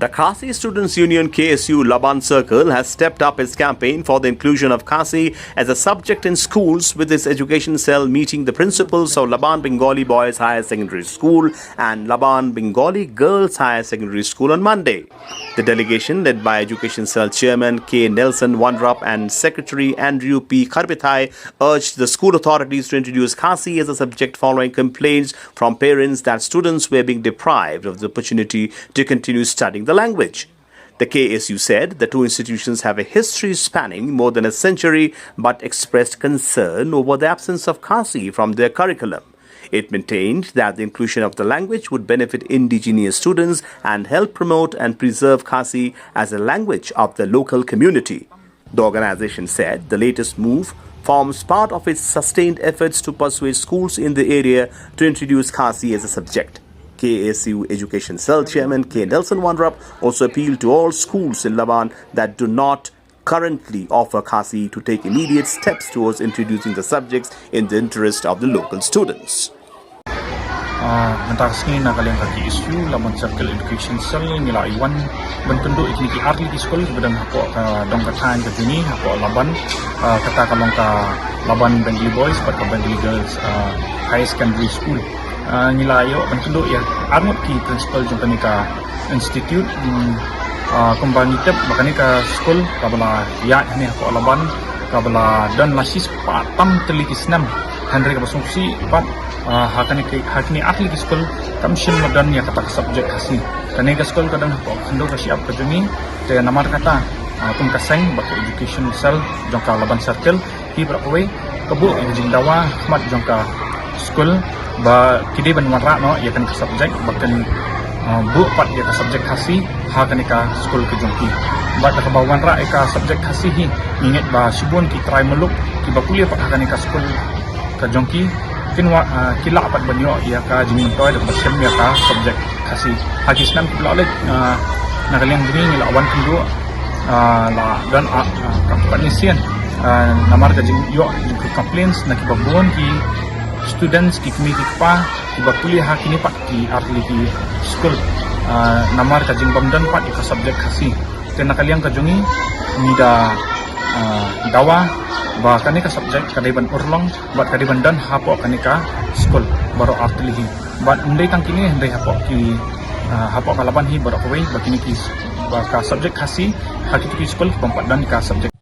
The Khasi Students' Union Ksu Laban Circle has stepped up its campaign for the inclusion of Khasi as a subject in schools, with its education cell meeting the principals of Laban Bengali Boys Higher Secondary School and Laban Bengali Girls Higher Secondary School on Monday. The delegation, led by Education Cell Chairman K. Nelson Wandrap and Secretary Andrew P. Kharbithai, urged the school authorities to introduce Khasi as a subject following complaints from parents that students were being deprived of the opportunity to continue studying the language. The KSU said the two institutions have a history spanning more than a century, but expressed concern over the absence of Khasi from their curriculum. It maintained that the inclusion of the language would benefit indigenous students and help promote and preserve Khasi as a language of the local community. The organization said the latest move forms part of its sustained efforts to persuade schools in the area to introduce Khasi as a subject. KSU Education Cell Chairman K. Nelson Wandrap also appealed to all schools in Laban that do not currently offer Khasi to take immediate steps towards introducing the subjects in the interest of the local students. Mentasni na kalian kaki isu Laban Circle Education Cell nila iwan bentundu ikniki arli di school kemudian hapo dong katan ke sini hapo Laban kata kalong ka Laban Bengali Boys but Bengali Girls High Secondary School nila ayo bentundu ya armut ki principal jong kanika institute kembali tep makani ka school kabala ya ni hapo Laban kabala dan lasis patam telikisnam Henry kabasungsi pat hakni atli ki school tamshin madan ya kata subject Khasi kani ka school kadang hapo kando ka siap kajuni te namar kata kum kaseng bak education cell jongka Laban Circle hi brakwe kebu jing dawa khmat jongka school ba kidi ban marra no ya kan ka subject bakan bu pat ya ka subject Khasi hakani ka school ke jongki ba ta bawan ra ka subject Khasi hi inget ba sibun ki try meluk ki ba kuliah pak hakani ka school ka jongki kinwa kila pat banyo ya ka jing toy da basem ya ka subject Khasi hagis nam kula oleh nagaliang dini nila awan kundo la dan kampanyesian namar ka jing yo jing complaints na kibabon ki students ki committee pa kiba kuliah hakini pat ki arli ki school namar ka jing bamdan pat ka subject Khasi te nakaliang ka jungi nida dawa ba kanika subject kadiban urlong bat kadiban dan hapo kanika school baro artilihi bat undai tangkini undai hapo ki hapo kalaban hi baro kawai bakini ki ba ka subject Khasi hakiki school pampat dan ka subject